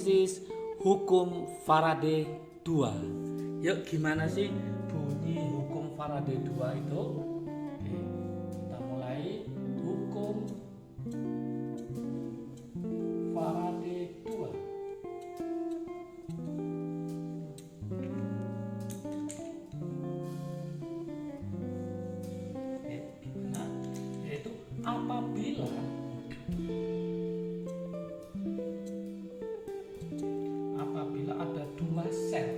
analisis hukum Faraday 2. Yuk, gimana sih bunyi hukum Faraday 2 itu? Oke, kita mulai. Hukum Faraday 2. Gimana? Yaitu apabila ada dua sel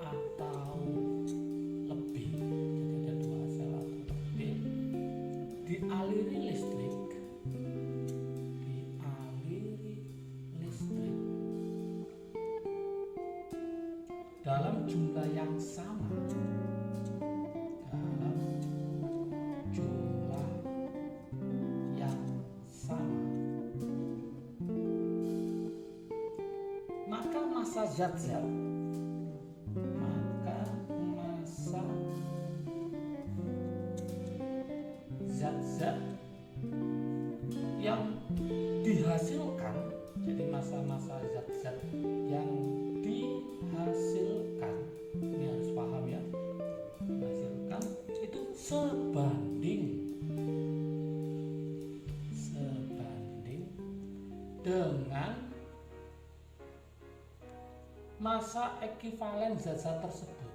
atau lebih, jadi ada dua sel atau lebih dialiri listrik dalam jumlah yang sama, maka massa zat-zat yang dihasilkan, jadi massa-massa zat-zat yang dihasilkan, ini harus paham ya, dihasilkan itu sebanding dengan massa ekivalen zat-zat tersebut.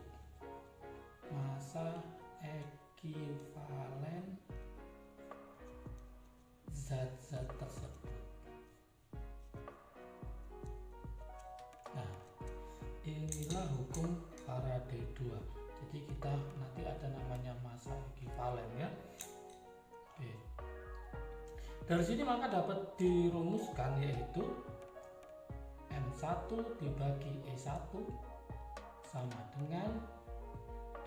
Massa ekivalen zat-zat tersebut. Nah, inilah hukum Faraday 2. Jadi kita nanti ada namanya massa ekivalen ya. Oke. Dari sini maka dapat dirumuskan, yaitu M1 dibagi E1 sama dengan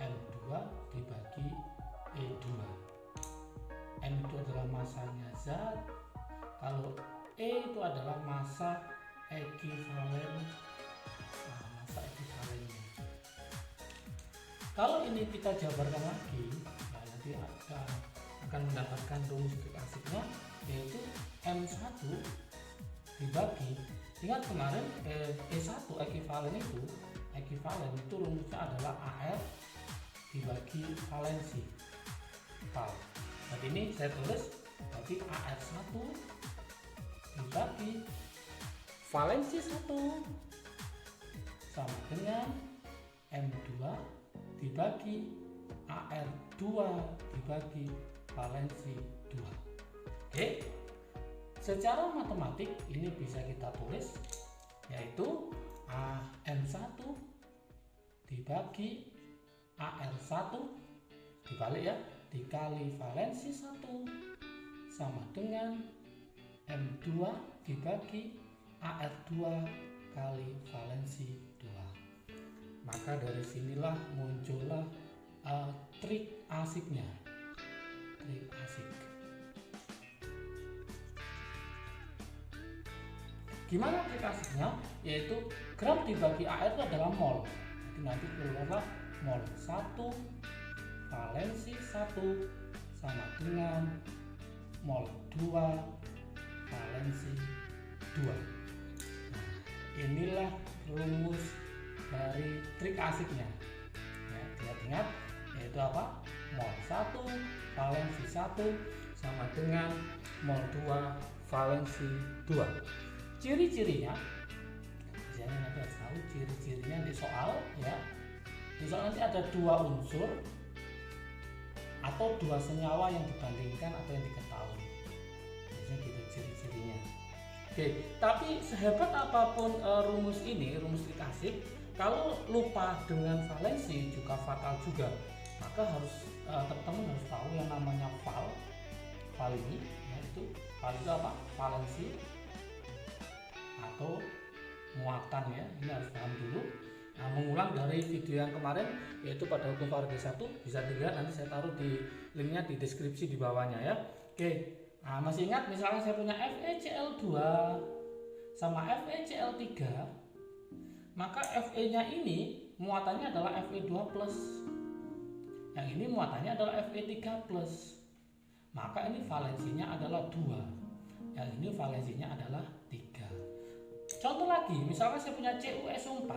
M2 dibagi E2. M itu adalah massanya zat, kalau E itu adalah massa ekivalen, massa ekivalennya. Kalau ini kita jabarkan lagi, nah nanti akan mendapatkan rumus asiknya, yaitu M1 dibagi, ingat kemarin E1 ekivalen itu rumusnya adalah AR dibagi valensi val. Jadi ini saya tulis, berarti AR1 dibagi valensi 1 sama dengan M2 dibagi AR2 dibagi valensi 2. Oke, secara matematik ini bisa kita tulis, yaitu M1 dibagi AR1 dibalik ya, dikali valensi 1 sama dengan M2 dibagi AR2 kali valensi 2. Maka dari sinilah muncullah trik asiknya. Trik asik. Gimana trik asiknya? Yaitu gram dibagi AR itu adalah mol. Jadi nanti keluarlah mol 1 valensi 1 sama dengan mol 2 valensi 2. Nah, inilah rumus dari trik asiknya. Ya, ingat-ingat, yaitu apa? Mol 1 valensi 1 sama dengan mol 2 valensi 2. Ciri-cirinya, biasanya nanti harus tahu ciri-cirinya di soal ya. Di soal nanti ada dua unsur atau dua senyawa yang dibandingkan atau yang diketahui. Biasanya gitu ciri-cirinya. Oke, tapi sehebat apapun rumus ini, rumus trik asik, kalau lupa dengan valensi juga fatal juga. Maka harus teman-teman harus tahu yang namanya val ini, yaitu val itu apa? Valensi atau muatan ya. Ini harus paham dulu. Nah, mengulang dari video yang kemarin, yaitu pada hukum Faraday 1, bisa dilihat, nanti saya taruh di linknya di deskripsi di bawahnya ya. Oke, nah, masih ingat misalnya saya punya FeCl2 sama FeCl3, maka Fe nya ini muatannya adalah Fe2+, yang ini muatannya adalah Fe3+, maka ini valensinya adalah 2. Yang ini valensinya adalah 3. Contoh lagi, misalkan saya punya CuSO4.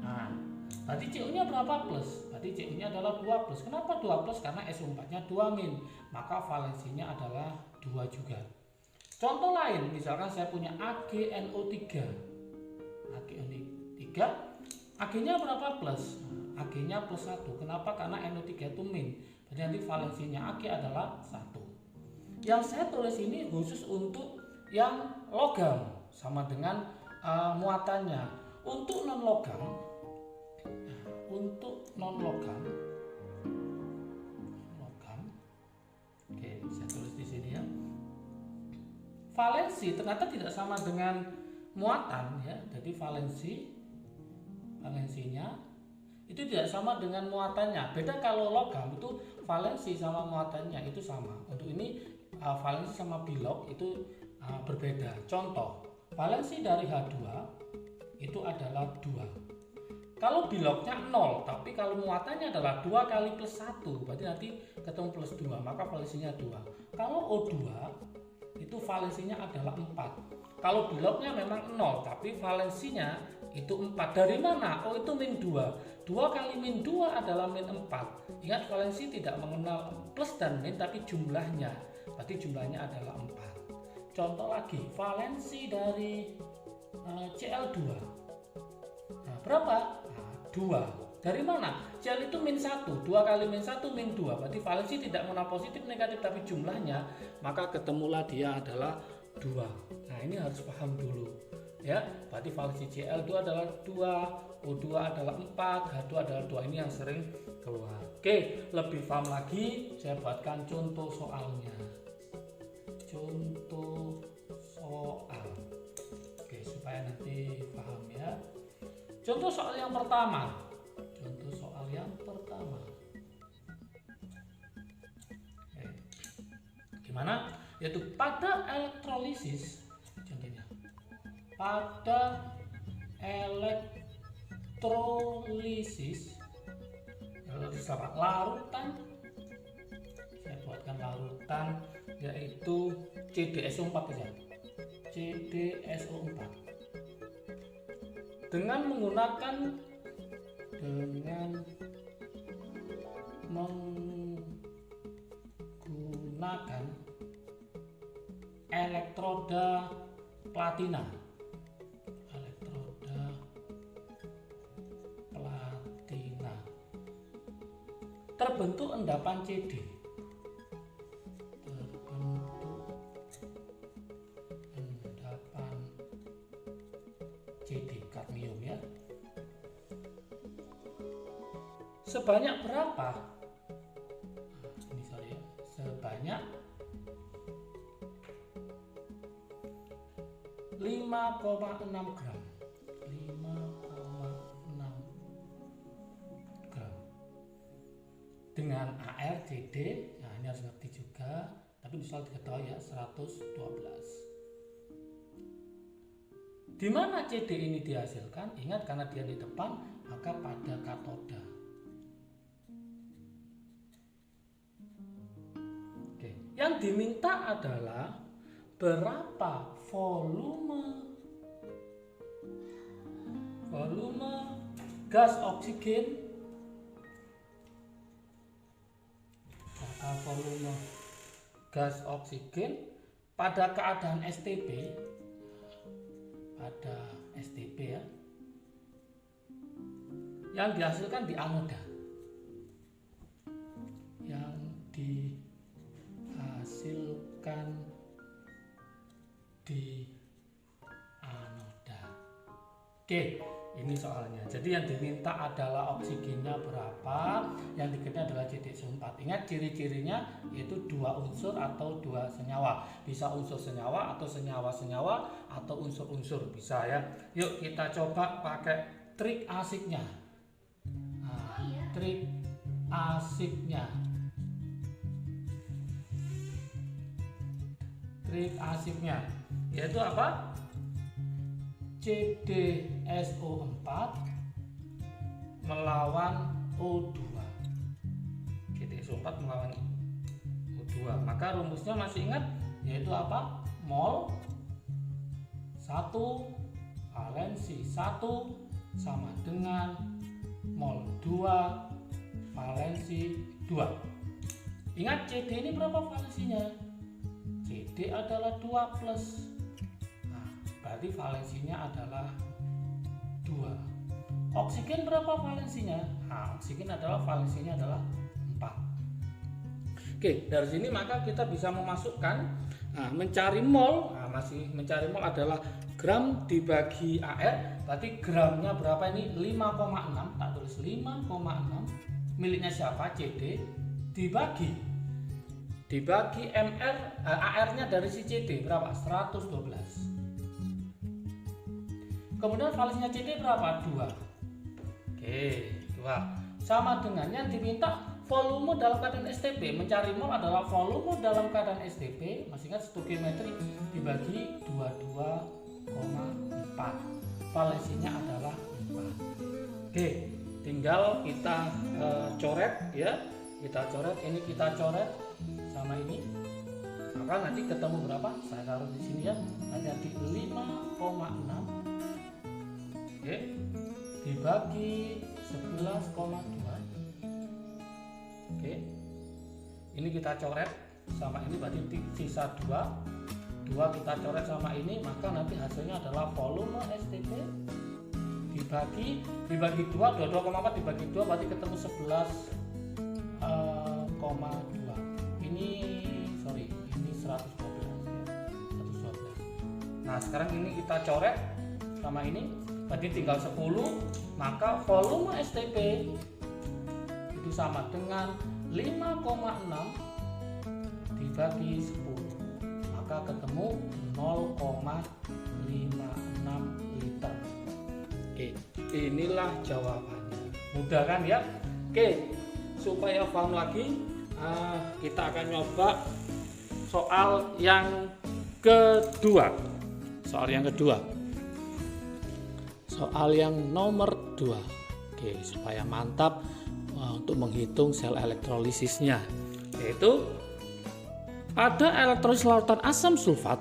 Nah, berarti Cu-nya berapa plus? Berarti Cu-nya adalah 2 plus. Kenapa 2 plus? Karena SO4-nya 2 min. Maka valensinya adalah 2 juga. Contoh lain, misalkan saya punya AgNO3. AgNO3, Ag-nya berapa plus? Ag-nya plus 1. Kenapa? Karena NO3 itu min. Berarti nanti valensinya Ag adalah 1. Yang saya tulis ini khusus untuk yang logam, sama dengan muatannya. Untuk non logam, oke, saya tulis di sini ya. Valensi ternyata tidak sama dengan muatan ya. Jadi valensinya itu tidak sama dengan muatannya. Beda kalau logam itu valensi sama muatannya itu sama. Untuk ini valensi sama bilog itu berbeda. Contoh, valensi dari H2 itu adalah 2. Kalau bilognya 0, tapi kalau muatannya adalah 2 kali plus 1, berarti nanti ketemu plus 2, maka valensinya 2. Kalau O2 itu valensinya adalah 4. Kalau bilognya memang 0, tapi valensinya itu 4. Dari mana? Oh, itu min 2. 2 kali min 2 adalah min 4. Ingat, valensi tidak mengenal plus dan min, tapi jumlahnya. Berarti jumlahnya adalah 4. Contoh lagi, valensi dari Cl2. Nah, berapa? Nah, 2. Dari mana? Cl itu min 1. 2 kali min 1 min 2. Berarti valensi tidak mengenal positif negatif, tapi jumlahnya, maka ketemulah dia adalah 2. Nah, ini harus paham dulu ya. Berarti valensi Cl2 adalah 2, O2 adalah 4, H2 adalah 2. Ini yang sering keluar. Oke, lebih paham lagi saya buatkan contoh soalnya. Contoh soal. Oke, supaya nanti paham ya. Contoh soal yang pertama. Oke. Gimana? Yaitu pada elektrolisis, contohnya. Pada elektrolisis larutan, saya buatkan larutan, yaitu CdSO4 saja. CdSO4 dengan menggunakan elektroda platina. Terbentuk endapan CD. Kadmium ya. Sebanyak berapa? Ini sorry ya. Sebanyak 5,6 gram. 5,6 gram. Dengan ArCd, nah ini harus ngerti juga, tapi bisa diketahui ya, 112. Di mana CD ini dihasilkan? Ingat, karena dia di depan, maka pada katoda. Oke. Yang diminta adalah berapa volume gas oksigen, volume gas oksigen pada keadaan STP. Pada STP ya, yang dihasilkan di anoda, Oke, ini soalnya. Jadi yang diminta adalah oksigennya berapa, yang dikejar adalah CdSO4. Ingat ciri-cirinya yaitu 2 unsur atau 2 senyawa. Bisa unsur senyawa atau senyawa-senyawa atau unsur-unsur, bisa ya. Yuk kita coba pakai trik asiknya. Nah, trik asiknya. Trik asiknya yaitu apa? CdSO4 melawan O2. CdSO4 melawan O2. Maka rumusnya masih ingat? yaitu apa? Mol 1 valensi 1 sama dengan mol 2 valensi 2. Ingat CD ini berapa valensinya? CD adalah 2 plus. Nah, berarti valensinya adalah 2. Oksigen berapa valensinya? Nah, oksigen adalah valensinya adalah 4. Oke, dari sini maka kita bisa memasukkan mencari mol. Nah, masih mencari mol adalah gram dibagi AR, berarti gramnya berapa ini? 5,6. Tak tulis 5,6. Miliknya siapa? CD dibagi MR, AR-nya dari si CD berapa? 112. Kemudian valensinya CD berapa? 2. Oke, 2. Sama dengan yang diminta volume dalam keadaan STP. Mencari mol adalah volume dalam keadaan STP. Masih ingat stoichiometri dibagi 22,4. Valensinya adalah 4. Oke, tinggal kita coret ya. Kita coret, ini kita coret sama ini. Maka nanti ketemu berapa? Saya taruh di sini ya. Nanti 5,6. Oke. Dibagi 11,2. Oke. Ini kita coret sama ini, berarti sisa 2. 2 kita coret sama ini, maka nanti hasilnya adalah volume STP dibagi 2, 22,4 dibagi 2 berarti ketemu 11,2. Ini 112 ya. 112. Nah, sekarang ini kita coret sama ini, berarti tinggal 10, maka volume STP itu sama dengan 5,6 dibagi 10, maka ketemu 0,56 liter. Oke, inilah jawabannya. Mudah kan ya? Oke, supaya paham lagi, kita akan nyoba soal yang kedua. Soal yang nomor 2. Oke, supaya mantap untuk menghitung sel elektrolizisnya, yaitu pada elektrolisis larutan asam sulfat,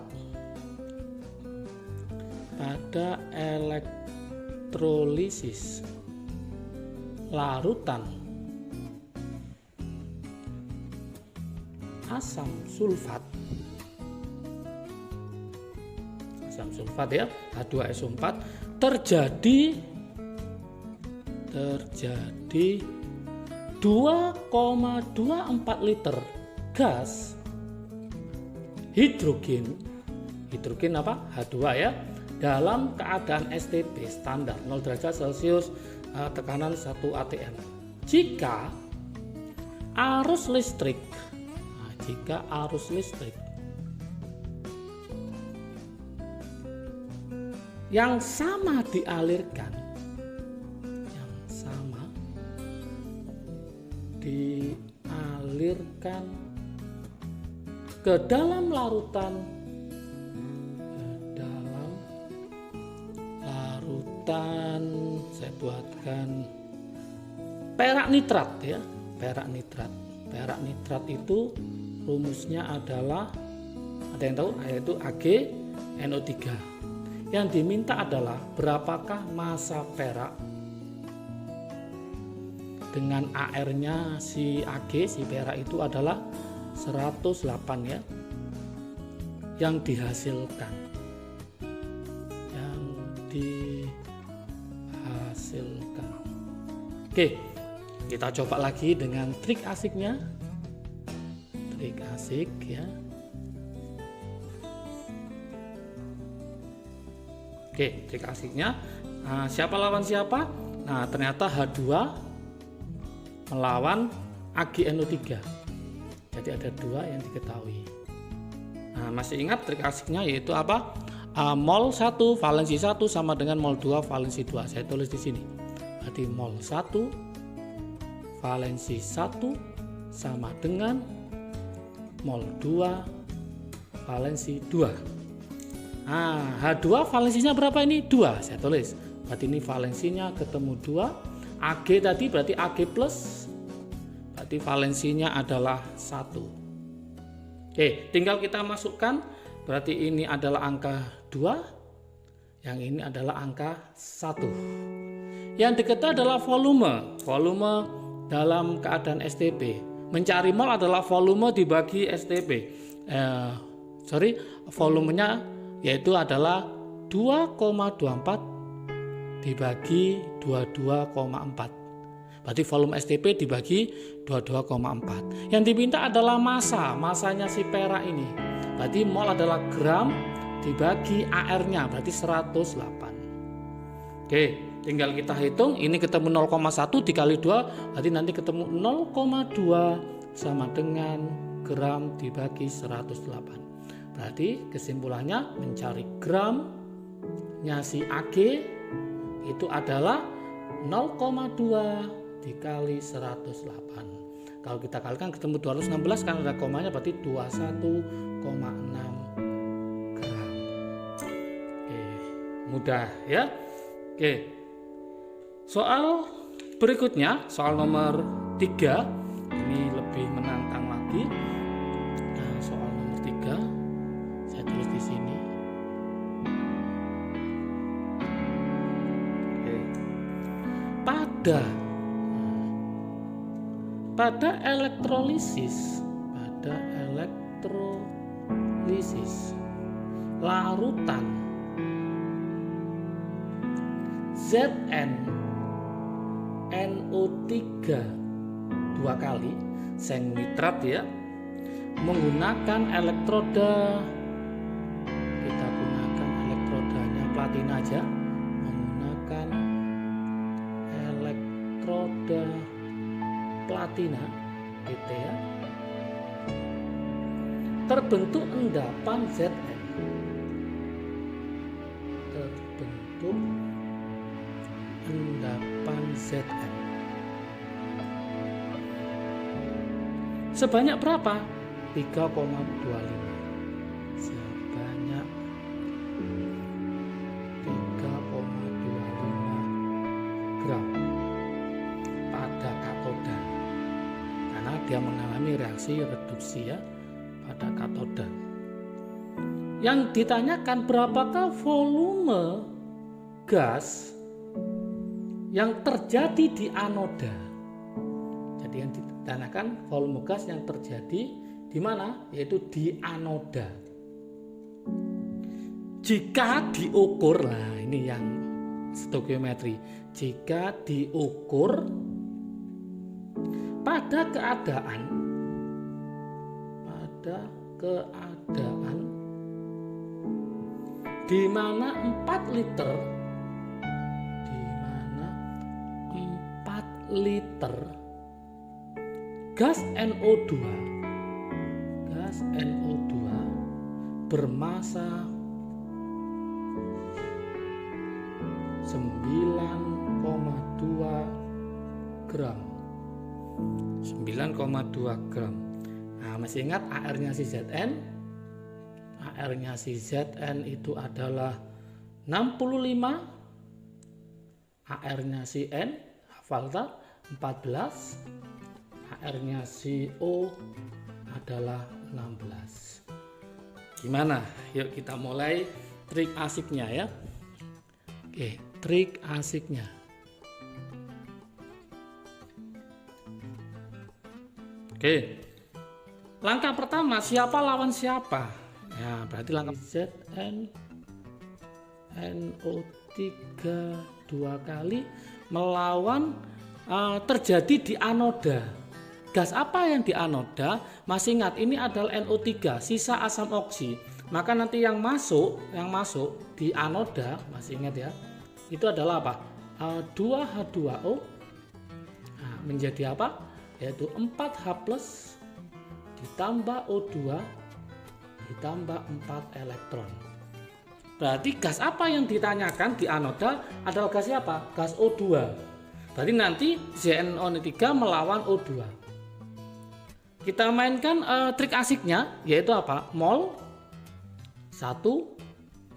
pada elektrolisis larutan asam sulfat ya, H2SO4, terjadi 2,24 liter gas hidrogen apa? H2 ya, dalam keadaan STP standar 0 derajat Celcius, tekanan 1 atm. Jika arus listrik yang sama dialirkan ke dalam larutan saya buatkan perak nitrat ya, perak nitrat itu rumusnya adalah, ada yang tahu, yaitu AgNO3. Yang diminta adalah berapakah massa perak dengan AR-nya si Ag, si perak itu adalah 108 ya, yang dihasilkan. Oke, kita coba lagi dengan trik asiknya. Trik asik ya. Oke, trik asiknya. Nah, siapa lawan siapa? Nah, ternyata H2 melawan AgNO3. Jadi ada 2 yang diketahui. Nah, masih ingat trik asiknya yaitu apa? Mol 1 valensi 1 sama dengan mol 2 valensi 2. Saya tulis di sini. Berarti mol 1 valensi 1 sama dengan mol 2 valensi 2. Nah, H2 valensinya berapa ini? 2. Saya tulis. Berarti ini valensinya ketemu 2. Ag tadi berarti Ag plus. Berarti valensinya adalah 1. Oke, tinggal kita masukkan, berarti ini adalah angka 2, yang ini adalah angka 1. Yang diketahui adalah volume dalam keadaan STP. Mencari mol adalah volume dibagi STP. Volumenya yaitu adalah 2,24 dibagi 22,4. Berarti volume STP dibagi 22,4. Yang diminta adalah masanya si perak ini. Berarti mol adalah gram dibagi AR-nya, berarti 108. Oke, tinggal kita hitung, ini ketemu 0,1 dikali 2, berarti nanti ketemu 0,2 sama dengan gram dibagi 108. Berarti kesimpulannya mencari gramnya si AG itu adalah 0,2 dikali 108. Kalau kita kalikan ketemu 216 karena ada komanya, berarti 21,6 gram. Oke, mudah ya. Oke. Soal berikutnya, soal nomor 3, ini lebih menantang lagi. Nah, soal nomor 3 saya tulis di sini. Oke. Pada elektrolisis larutan ZnNO3 2 kali seng nitrat ya, menggunakan elektroda, kita gunakan elektrodanya platina aja, menggunakan elektroda platina gitu ya, terbentuk endapan Zn. Sebanyak berapa? 3,25. Sebanyak 3,25 gram pada katoda, karena dia mengalami reaksi reduksi ya pada katoda. Yang ditanyakan berapakah volume gas yang terjadi di anoda. Jadi yang ditanyakan volume gas yang terjadi di mana? Yaitu di anoda. Jika diukur, nah ini yang stoikiometri. Jika diukur pada keadaan di mana 4 liter gas NO2 bermasa 9,2 gram. Nah, masih ingat AR-nya si Zn? AR-nya si Zn itu adalah 65. AR-nya si N, hafal tak? 14. AR-nya si O adalah 16. Gimana? Yuk kita mulai trik asiknya ya. Oke, trik asiknya. Oke. Langkah pertama, siapa lawan siapa? Ya, berarti langkah ZnNO3 2 kali melawan terjadi di anoda. Gas apa yang di anoda? Masih ingat ini adalah NO3, sisa asam oksi. Maka nanti yang masuk di anoda, masih ingat ya, itu adalah apa? 2H2O. Nah, menjadi apa? Yaitu 4H+ ditambah O2 ditambah 4 elektron. Berarti gas apa yang ditanyakan di anoda adalah gas siapa? Gas O2. Berarti nanti ZnO3 melawan O2. Kita mainkan trik asiknya, yaitu apa? Mol 1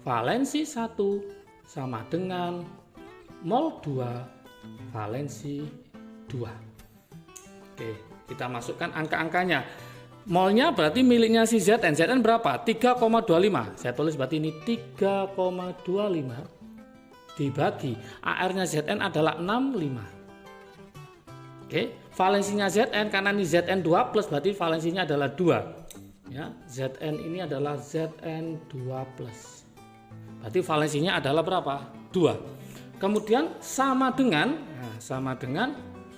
valensi 1 sama dengan mol 2 valensi 2. Oke, kita masukkan angka-angkanya. molnya berarti miliknya si ZN. ZN berapa? 3,25. Saya tulis berarti ini 3,25 dibagi AR-nya ZN adalah 65. Oke, valensinya ZN karena ini ZN 2 plus berarti valensinya adalah 2. Ya, ZN ini adalah ZN 2 plus. Berarti valensinya adalah berapa? 2. Kemudian sama dengan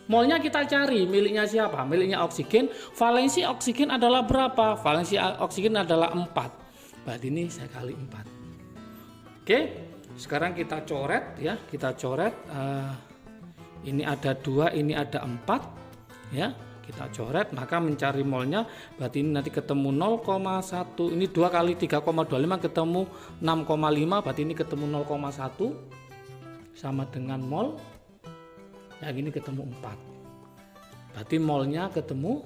molnya kita cari miliknya siapa? Miliknya oksigen. Valensi oksigen adalah berapa? Valensi oksigen adalah 4. Berarti ini saya kali 4. Oke. Sekarang kita coret ya, ini ada 2, ini ada 4 ya, kita coret, maka mencari molnya berarti ini nanti ketemu 0,1, ini 2 kali 3,25 ketemu 6,5, berarti ini ketemu 0,1 sama dengan mol, yang ini ketemu 4, berarti molnya ketemu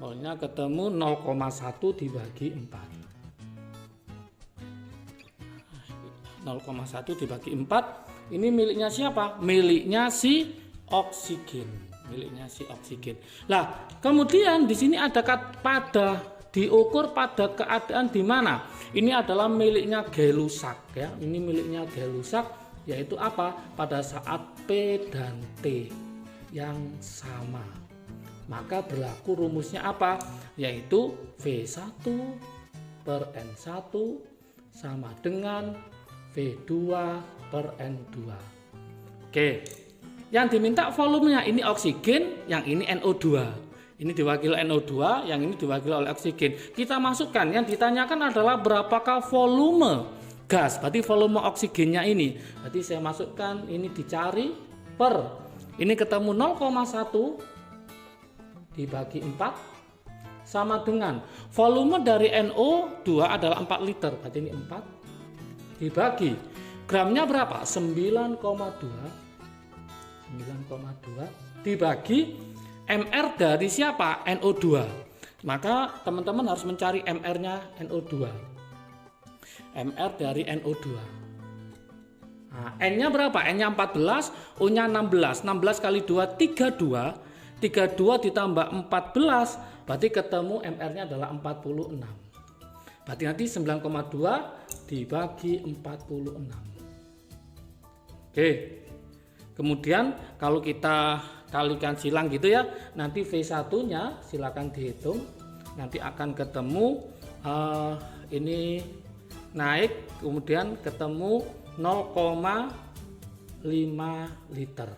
0,1 dibagi 4. 0,1 dibagi 4 ini miliknya siapa? Miliknya si oksigen. Nah, kemudian di sini ada diukur pada keadaan di mana? Ini adalah miliknya gelusak ya. Ini miliknya gelusak yaitu apa? Pada saat P dan T yang sama. Maka berlaku rumusnya apa? Yaitu V1 per N1 sama dengan V2 per N2. Oke, yang diminta volumenya ini oksigen, yang ini NO2. Ini diwakili NO2, yang ini diwakili oleh oksigen. Kita masukkan, yang ditanyakan adalah berapakah volume gas, berarti volume oksigennya ini. Berarti saya masukkan, ini dicari per, ini ketemu 0,1 dibagi 4 sama dengan volume dari NO2 adalah 4 liter, berarti ini 4 dibagi gramnya berapa? 9,2 dibagi MR dari siapa? NO2. Maka teman-teman harus mencari MR-nya NO2. MR dari NO2. Nah, N-nya berapa? N-nya 14, O-nya 16. 16 kali 2 32. 32 ditambah 14 berarti ketemu MR-nya adalah 46. Berarti nanti 9,2 dibagi 46. Oke. Kemudian kalau kita kalikan silang gitu ya, nanti V1-nya silakan dihitung. Nanti akan ketemu ini naik kemudian ketemu 0,5 liter.